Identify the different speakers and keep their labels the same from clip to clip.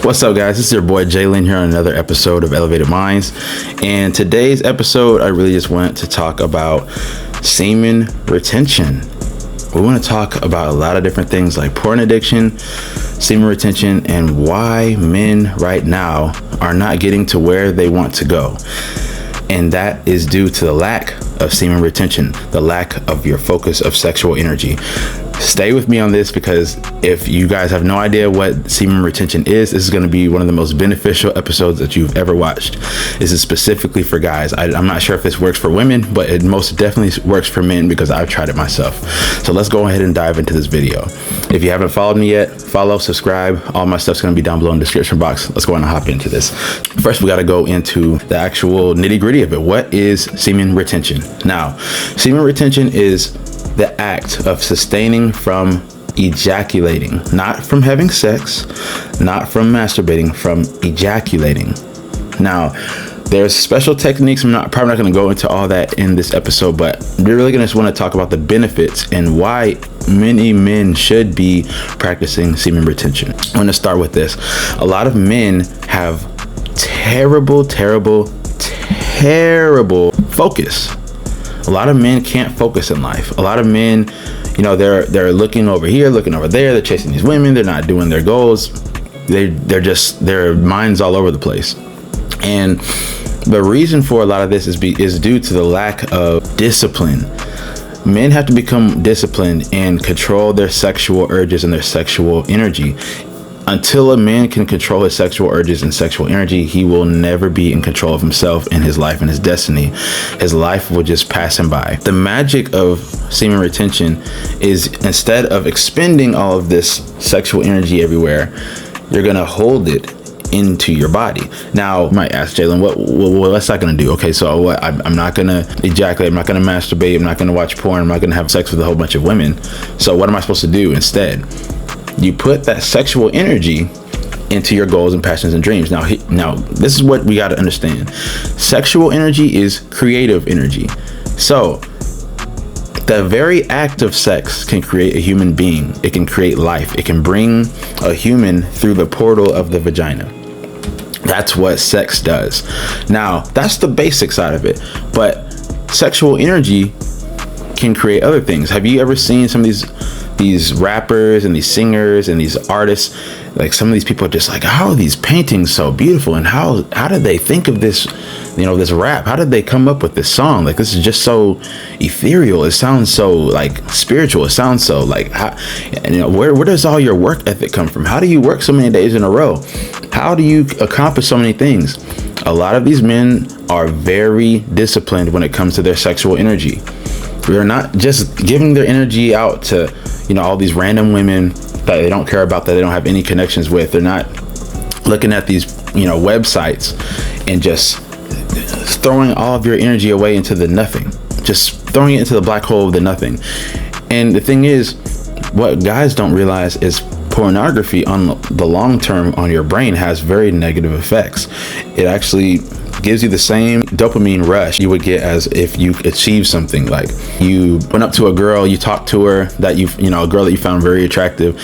Speaker 1: What's up, guys? This is your boy Jalen here on another episode of Elevated Minds. And today's episode, I really just want to talk about semen retention. We want to talk about a lot of different things like porn addiction, semen retention, and why men right now are not getting to where they want to go. And that is due to the lack of semen retention, the lack of your focus of sexual energy. Stay with me on this, because if you guys have no idea what semen retention is, this is going to be one of the most beneficial episodes that you've ever watched. This is specifically for guys. I'm not sure if this works for women, but it most definitely works for men because I've tried it myself. So let's go ahead and dive into this video. If you haven't followed me yet, follow, subscribe. All my stuff's going to be down below in the description box. Let's go ahead and hop into this. First, we got to go into the actual nitty gritty of it. What is semen retention? Now, semen retention is the act of sustaining from ejaculating, not from having sex, not from masturbating, from ejaculating. Now, there's special techniques. Probably not going to go into all that in this episode, but we're really going to just want to talk about the benefits and why many men should be practicing semen retention. I'm going to start with this. A lot of men have terrible focus. A lot of men can't focus in life. A lot of men, they're looking over here, looking over there. They're chasing these women. They're not doing their goals. They're just, their mind's all over the place. And the reason for a lot of this is due to the lack of discipline. Men have to become disciplined and control their sexual urges and their sexual energy. Until a man can control his sexual urges and sexual energy, he will never be in control of himself and his life and his destiny. His life will just pass him by. The magic of semen retention is, instead of expending all of this sexual energy everywhere, you're going to hold it into your body. Now, you might ask, Jalen, what's that going to do? Okay, so what? I'm not going to ejaculate. I'm not going to masturbate. I'm not going to watch porn. I'm not going to have sex with a whole bunch of women. So what am I supposed to do instead? You put that sexual energy into your goals and passions and dreams. Now, this is what we got to understand. Sexual energy is creative energy. So the very act of sex can create a human being. It can create life. It can bring a human through the portal of the vagina. That's what sex does. Now, that's the basic side of it. But sexual energy can create other things. Have you ever seen some of these rappers and these singers and these artists? Like, some of these people are just like, how are these paintings so beautiful, and how did they think of this, this rap? How did they come up with this song? Like, this is just so ethereal. It sounds so like spiritual. It sounds so like, where does all your work ethic come from? How do you work so many days in a row? How do you accomplish so many things? A lot of these men are very disciplined when it comes to their sexual energy. We are not just giving their energy out to, all these random women that they don't care about, that they don't have any connections with. They're not looking at these, websites and just throwing all of your energy away into the nothing, just throwing it into the black hole of the nothing. And the thing is, what guys don't realize is pornography on the long term on your brain has very negative effects. It actually gives you the same dopamine rush you would get as if you achieve something. Like, you went up to a girl, you talked to her, that a girl that you found very attractive,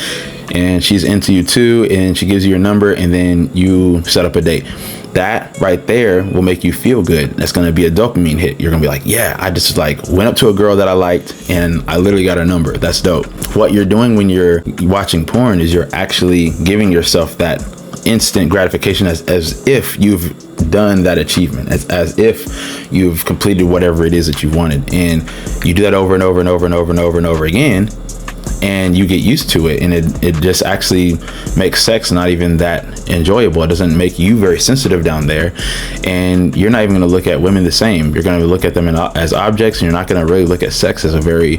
Speaker 1: and she's into you too, and she gives you your number, and then you set up a date. That right there will make you feel good. That's going to be a dopamine hit. You're going to be like, yeah, I just went up to a girl that I liked and I literally got her number. That's dope. What you're doing when you're watching porn is you're actually giving yourself that instant gratification as if you've done that achievement, as if you've completed whatever it is that you wanted. And you do that over and over and over and over and over and over again, and you get used to it, and it just actually makes sex not even that enjoyable. It doesn't make you very sensitive down there, and you're not even going to look at women the same. You're going to look at them as objects, and you're not going to really look at sex as a very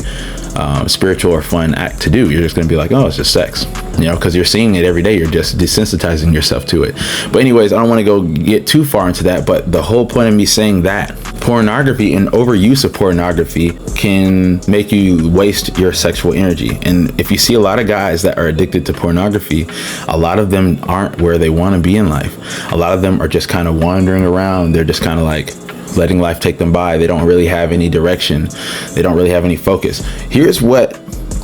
Speaker 1: spiritual or fun act to do. You're just going to be like, oh, it's just sex, because you're seeing it every day. You're just desensitizing yourself to it. But anyways, I don't want to get too far into that, but the whole point of me saying that pornography and overuse of pornography can make you waste your sexual energy. And if you see a lot of guys that are addicted to pornography, a lot of them aren't where they want to be in life. A lot of them are just kind of wandering around. They're just kind of like letting life take them by. They don't really have any direction. They don't really have any focus. Here's what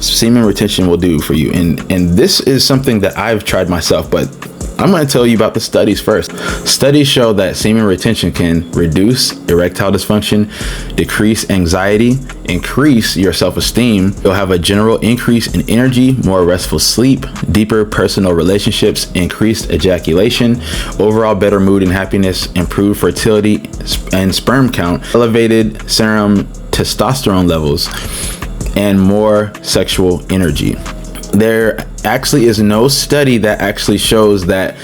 Speaker 1: semen retention will do for you. And this is something that I've tried myself, but I'm going to tell you about the studies first. Studies show that semen retention can reduce erectile dysfunction, decrease anxiety, increase your self-esteem. You'll have a general increase in energy, more restful sleep, deeper personal relationships, increased ejaculation, overall better mood and happiness, improved fertility and sperm count, elevated serum testosterone levels, and more sexual energy. There actually is no study that actually shows that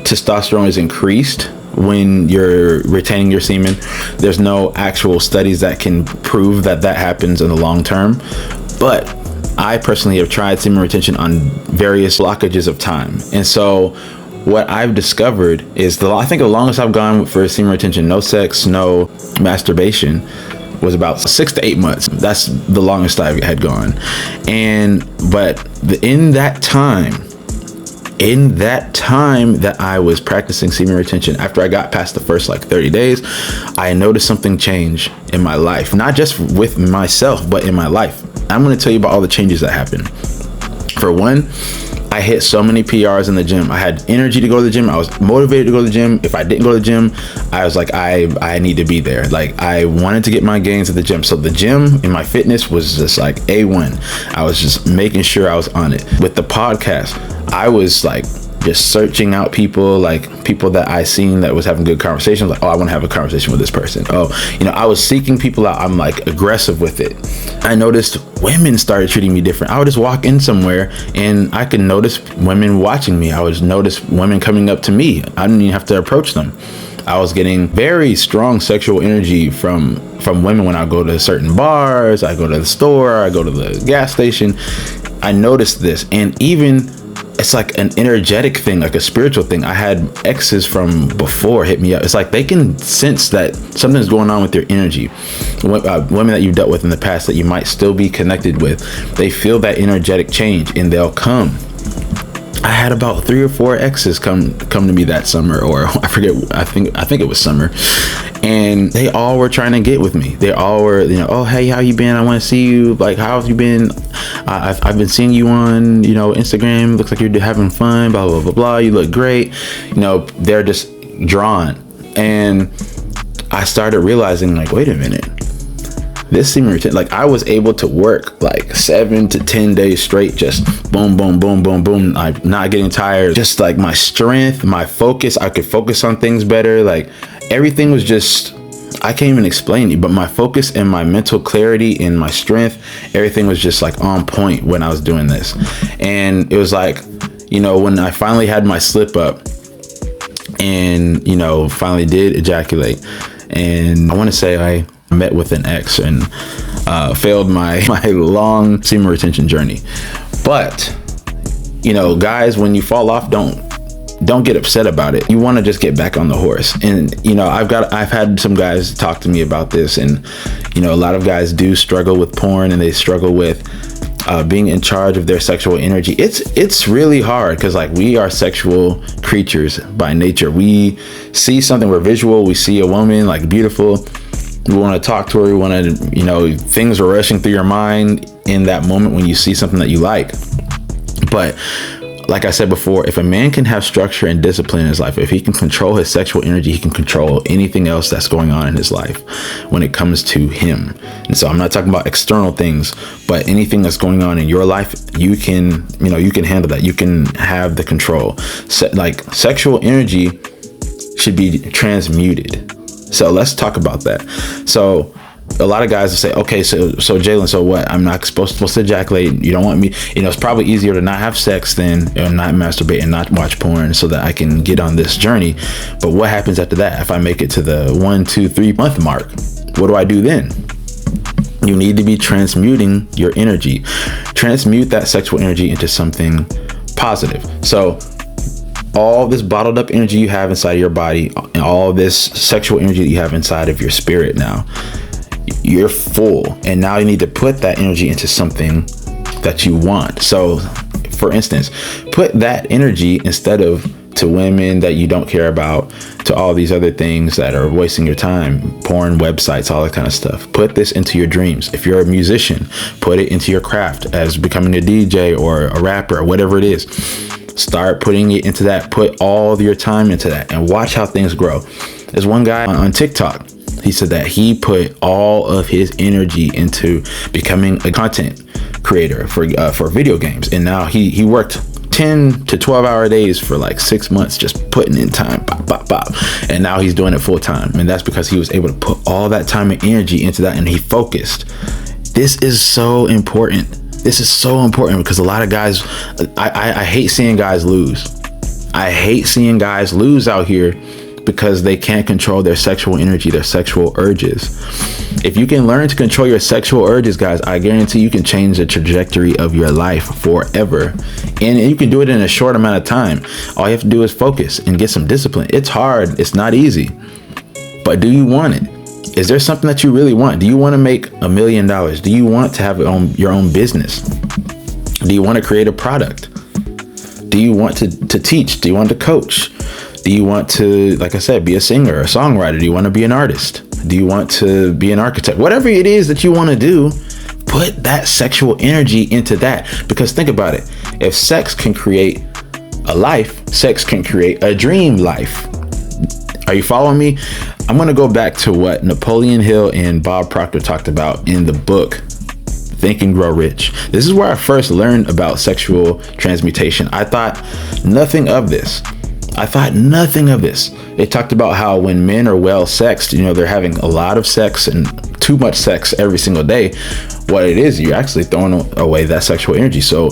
Speaker 1: testosterone is increased when you're retaining your semen. There's no actual studies that can prove that that happens in the long term. But I personally have tried semen retention on various blockages of time. And so what I've discovered is I think the longest I've gone for semen retention, no sex, no masturbation, was about 6 to 8 months. That's the longest I had gone. But in that time that I was practicing semen retention, after I got past the first 30 days, I noticed something change in my life, not just with myself, but in my life. I'm going to tell you about all the changes that happened. For one, I hit so many PRs in the gym. I had energy to go to the gym. I was motivated to go to the gym. If I didn't go to the gym, I was like, I need to be there. I wanted to get my gains at the gym. So the gym and my fitness was just A1. I was just making sure I was on it. With the podcast, I was just searching out people that I seen that was having good conversations. I want to have a conversation with this person. I was seeking people out. I'm aggressive with it. I noticed women started treating me different. I would just walk in somewhere and I could notice women watching me. I would notice women coming up to me. I didn't even have to approach them. I was getting very strong sexual energy from women when I go to certain bars, I go to the store, I go to the gas station. I noticed this, and even it's an energetic thing, a spiritual thing. I had exes from before hit me up. It's they can sense that something's going on with your energy. Women that you've dealt with in the past that you might still be connected with, they feel that energetic change and they'll come. I had about 3 or 4 exes come to me that summer, or I forget. I think it was summer, and they all were trying to get with me. They all were, oh hey, how you been? I want to see you. How have you been? I've been seeing you on, Instagram. Looks like you're having fun. Blah blah blah blah. You look great. They're just drawn, and I started realizing wait a minute. This semen retention, I was able to work 7 to 10 days straight, just boom, boom, boom, boom, boom. I'm not getting tired. Just my strength, my focus, I could focus on things better. Everything was just, I can't even explain it, but my focus and my mental clarity and my strength, everything was just on point when I was doing this. And it was when I finally had my slip up and, finally did ejaculate. And I want to say I met with an ex and failed my long semen retention journey. But guys, when you fall off, don't get upset about it. You want to just get back on the horse. And I've had some guys talk to me about this, and a lot of guys do struggle with porn, and they struggle with being in charge of their sexual energy. It's really hard because we are sexual creatures by nature. We see something, we're visual, we see a woman beautiful, we want to talk to her, we want to, things are rushing through your mind in that moment when you see something that you like. But like I said before, if a man can have structure and discipline in his life, if he can control his sexual energy, he can control anything else that's going on in his life when it comes to him. And so I'm not talking about external things, but anything that's going on in your life, you can handle that. You can have the control. Sexual energy should be transmuted. So let's talk about that. So a lot of guys will say, okay, so Jalen, so what? I'm not supposed to ejaculate. You don't want me. It's probably easier to not have sex than not masturbate and not watch porn so that I can get on this journey. But what happens after that? If I make it to the 1, 2, 3 month mark, what do I do then? You need to be transmuting your energy. Transmute that sexual energy into something positive. So all this bottled up energy you have inside of your body and all this sexual energy that you have inside of your spirit, now you're full, and now you need to put that energy into something that you want. So for instance, put that energy, instead of to women that you don't care about, to all these other things that are wasting your time, porn, websites, all that kind of stuff. Put this into your dreams. If you're a musician, put it into your craft as becoming a DJ or a rapper or whatever it is. Start putting it into that. Put all of your time into that and watch how things grow. There's one guy on TikTok. He said that he put all of his energy into becoming a content creator for video games. And now he worked 10 to 12 hour days for like 6 months, just putting in time, and now he's doing it full time. And that's because he was able to put all that time and energy into that, and he focused. This is so important. This is so important because a lot of guys, I hate seeing guys lose. I hate seeing guys lose out here because they can't control their sexual energy, their sexual urges. If you can learn to control your sexual urges, guys, I guarantee you can change the trajectory of your life forever. And you can do it in a short amount of time. All you have to do is focus and get some discipline. It's hard. It's not easy. But do you want it? Is there something that you really want? Do you want to make $1 million? Do you want to have your own business? Do you want to create a product? Do you want to teach? Do you want to coach? Do you want to, like I said, be a singer, a songwriter? Do you want to be an artist? Do you want to be an architect? Whatever it is that you want to do, put that sexual energy into that. Because think about it. If sex can create a life, sex can create a dream life. Are you following me? I'm going to go back to what Napoleon Hill and Bob Proctor talked about in the book, Think and Grow Rich. This is where I first learned about sexual transmutation. I thought nothing of this. They talked about how when men are well sexed, they're having a lot of sex and too much sex every single day. What it is, you're actually throwing away that sexual energy. So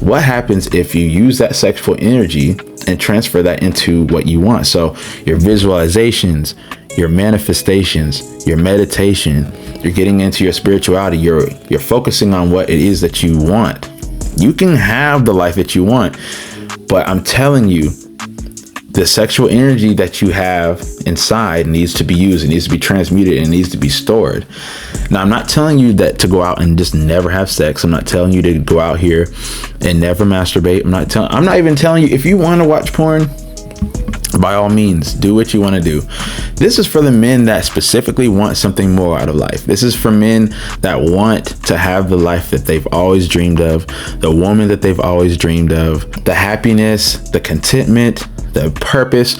Speaker 1: what happens if you use that sexual energy and transfer that into what you want? So your visualizations, your manifestations, your meditation, you're getting into your spirituality, you're focusing on what it is that you want. You can have the life that you want, but I'm telling you, the sexual energy that you have inside needs to be used. It needs to be transmuted. It needs to be stored. Now, I'm not telling you that to go out and just never have sex. I'm not telling you to go out here and never masturbate. I'm not even telling you if you want to watch porn, by all means, do what you want to do. This is for the men that specifically want something more out of life. This is for men that want to have the life that they've always dreamed of, the woman that they've always dreamed of, the happiness, the contentment, the purpose,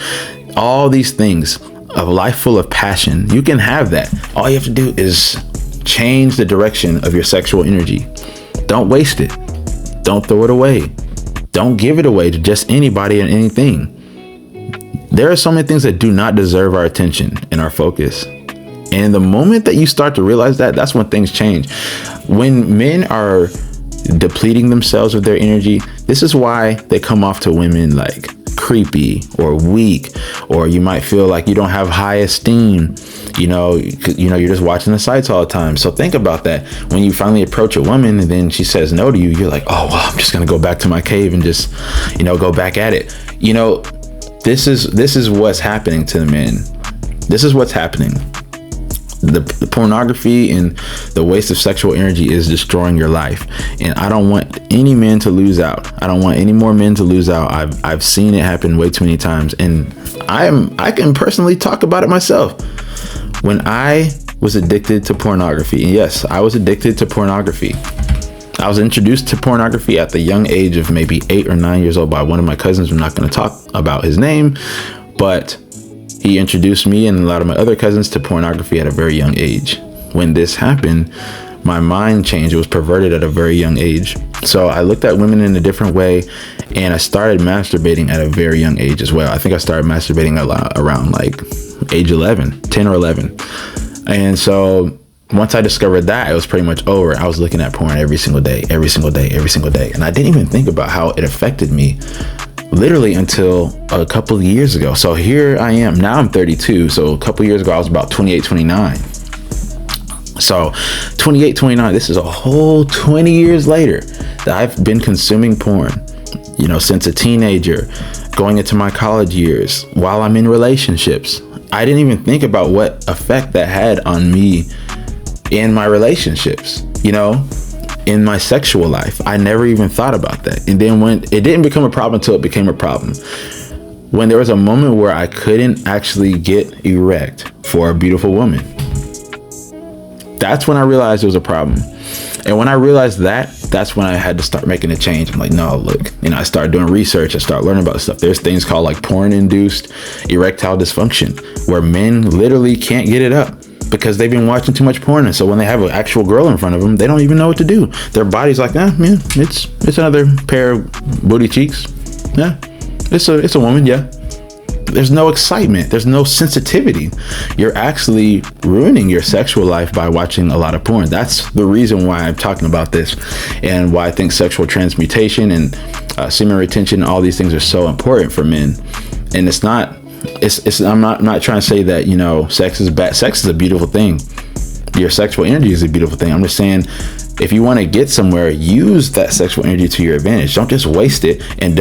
Speaker 1: all these things, a life full of passion. You can have that. All you have to do is change the direction of your sexual energy. Don't waste it. Don't throw it away. Don't give it away to just anybody and anything. There are so many things that do not deserve our attention and our focus. And the moment that you start to realize that, that's when things change. When men are depleting themselves of their energy, this is why they come off to women like creepy or weak, or you might feel like you don't have high esteem. You're just watching the sites all the time. So think about that. When you finally approach a woman and then she says no to you, you're like, oh, well, I'm just going to go back to my cave and just, go back at it. This is what's happening to the men. This is what's happening. The pornography and the waste of sexual energy is destroying your life. And I don't want any men to lose out. I don't want any more men to lose out. I've seen it happen way too many times. And I can personally talk about it myself. When I was addicted to pornography, and yes, I was addicted to pornography. I was introduced to pornography at the young age of maybe 8 or 9 years old by one of my cousins. I'm not going to talk about his name, but he introduced me and a lot of my other cousins to pornography at a very young age. When this happened, my mind changed. It was perverted at a very young age. So I looked at women in a different way, and I started masturbating at a very young age as well. I think I started masturbating around like age 10 or 11. And so once I discovered that, it was pretty much over. I was looking at porn every single day. And I didn't even think about how it affected me literally until a couple of years ago. So here I am. Now I'm 32. So a couple of years ago, I was about 28, 29. So 28, 29, this is a whole 20 years later that I've been consuming porn, since a teenager, going into my college years, while I'm in relationships. I didn't even think about what effect that had on me in my relationships, in my sexual life. I never even thought about that. And then when it didn't become a problem until it became a problem. when there was a moment where I couldn't actually get erect for a beautiful woman. That's when I realized it was a problem. And when I realized that, that's when I had to start making a change. I'm like, no, look, I started doing research. I started learning about stuff. There's things called like porn-induced erectile dysfunction, where men literally can't get it up because they've been watching too much porn. And so when they have an actual girl in front of them, they don't even know what to do. Their body's like, man, it's another pair of booty cheeks. Yeah, it's a woman. Yeah. There's no excitement. There's no sensitivity. You're actually ruining your sexual life by watching a lot of porn. That's the reason why I'm talking about this, and why I think sexual transmutation and semen retention, all these things are so important for men. And I'm not trying to say that, sex is bad. Sex is a beautiful thing. Your sexual energy is a beautiful thing. I'm just saying, if you want to get somewhere, use that sexual energy to your advantage. Don't just waste it. And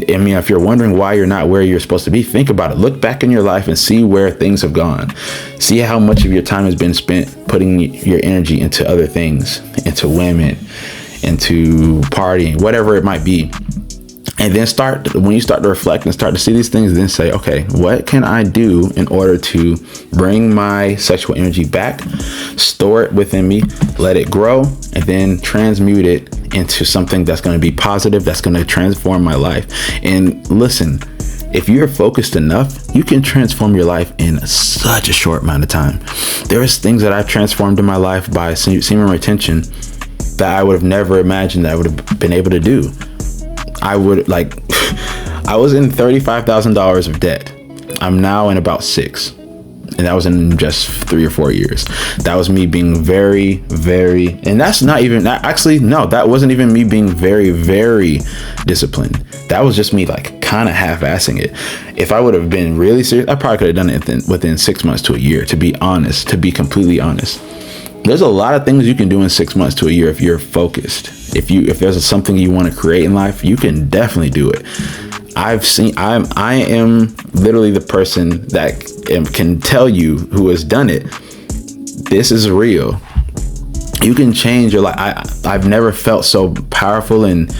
Speaker 1: if you're wondering why you're not where you're supposed to be, think about it. Look back in your life and see where things have gone. See how much of your time has been spent putting your energy into other things, into women, into partying, whatever it might be. And then when you start to reflect and start to see these things, then say, okay, what can I do in order to bring my sexual energy back, store it within me, let it grow, and then transmute it into something that's going to be positive, that's going to transform my life. And listen, if you're focused enough, you can transform your life in such a short amount of time. There's things that I've transformed in my life by semen retention that I would have never imagined that I would have been able to do. I was in $35,000 of debt. I'm now in about 6. And that was in just 3 or 4 years. That was me being very, very, and that's not even, that wasn't even me being very, very disciplined. That was just me like kind of half-assing it. If I would have been really serious, I probably could have done it within 6 months to a year, to be completely honest. There's a lot of things you can do in 6 months to a year if you're focused. If there's something you want to create in life, you can definitely do it. I am literally the person that can tell you who has done it. This is real. You can change your life. I've never felt so powerful and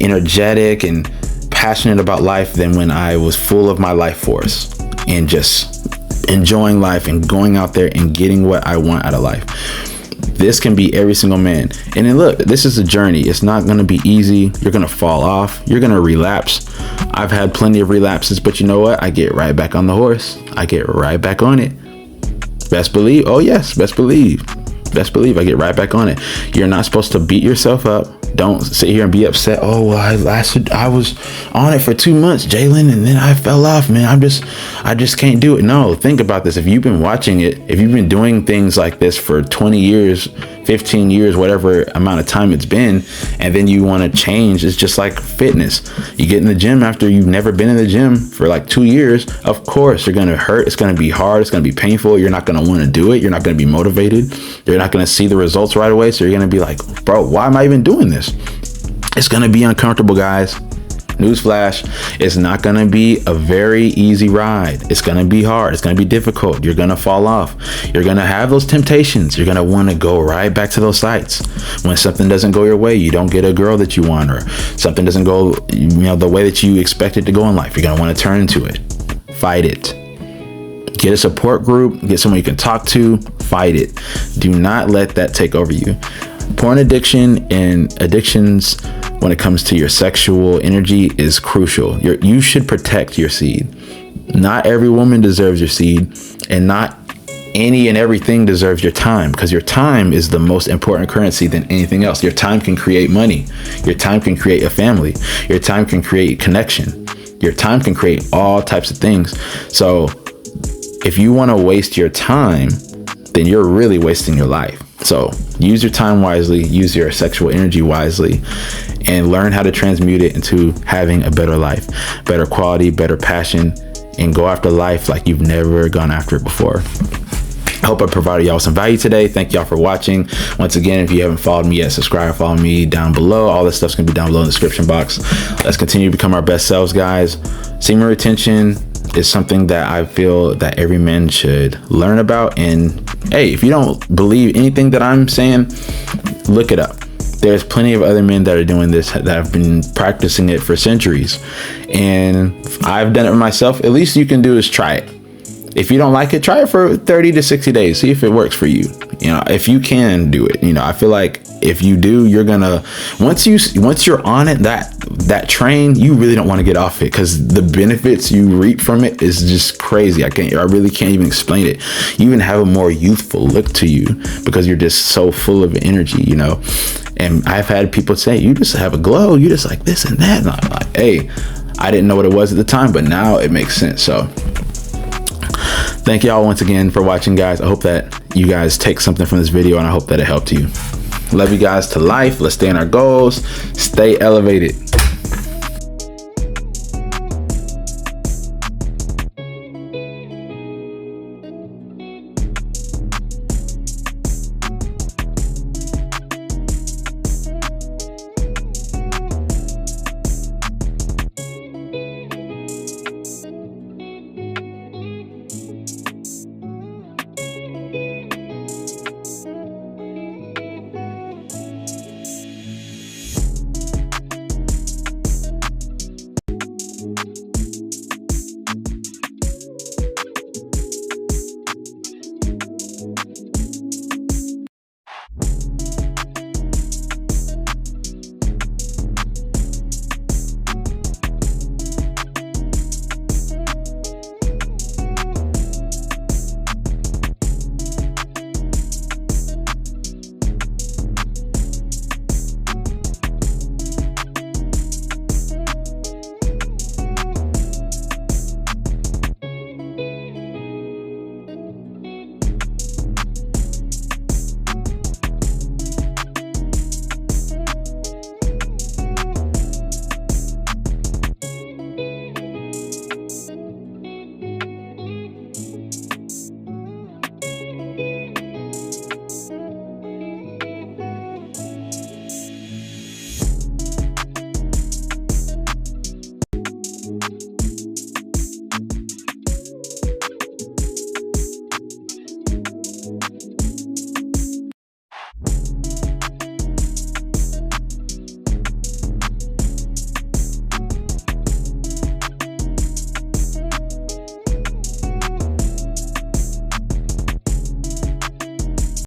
Speaker 1: energetic and passionate about life than when I was full of my life force and just enjoying life and going out there and getting what I want out of life. This can be every single man. And then look, this is a journey. It's not going to be easy. You're going to fall off. You're going to relapse. I've had plenty of relapses, but you know what? I get right back on the horse. I get right back on it. Best believe. Oh yes, best believe. I get right back on it. You're not supposed to beat yourself up. Don't sit here and be upset. Oh, well, I was on it for 2 months, Jalen, and then I fell off, man. I just can't do it. No, think about this. If you've been watching it, if you've been doing things like this for 20 years, 15 years, whatever amount of time it's been, and then you want to change, it's just like fitness. You get in the gym after you've never been in the gym for like 2 years. Of course, you're going to hurt. It's going to be hard. It's going to be painful. You're not going to want to do it. You're not going to be motivated. You're not going to see the results right away. So you're going to be like, bro, why am I even doing this? It's going to be uncomfortable, guys. Newsflash, it's not going to be a very easy ride. It's going to be hard. It's going to be difficult. You're going to fall off. You're going to have those temptations. You're going to want to go right back to those sites. When something doesn't go your way, you don't get a girl that you want, or something doesn't go, the way that you expect it to go in life, you're going to want to turn into it. Fight it. Get a support group. Get someone you can talk to. Fight it. Do not let that take over you. Porn addiction and addictions when it comes to your sexual energy is crucial. You should protect your seed. Not every woman deserves your seed, and not any and everything deserves your time, because your time is the most important currency than anything else. Your time can create money. Your time can create a family. Your time can create connection. Your time can create all types of things. So if you want to waste your time, then you're really wasting your life. So use your time wisely, use your sexual energy wisely, and learn how to transmute it into having a better life, better quality, better passion, and go after life like you've never gone after it before. I hope I provided y'all some value today. Thank y'all for watching. Once again, if you haven't followed me yet, subscribe, follow me down below. All this stuff's gonna be down below in the description box. Let's continue to become our best selves, guys. Semen retention is something that I feel that every man should learn about. And hey, if you don't believe anything that I'm saying, look it up. There's plenty of other men that are doing this, that have been practicing it for centuries. And I've done it myself. At least you can do is try it. If you don't like it, try it for 30 to 60 days. See if it works for you. You know, if you can do it, you know, I feel like if you do, you're gonna, once you're on it, that train, you really don't want to get off it, because the benefits you reap from it is just crazy. I really can't even explain it. You even have a more youthful look to you because you're just so full of energy, you know. And I've had people say, you just have a glow, you just like this and that. And I'm like, hey, I didn't know what it was at the time, but now it makes sense. So thank y'all once again for watching, guys. I hope that you guys take something from this video, and I hope that it helped you. Love you guys to life. Let's stay in our goals. Stay elevated.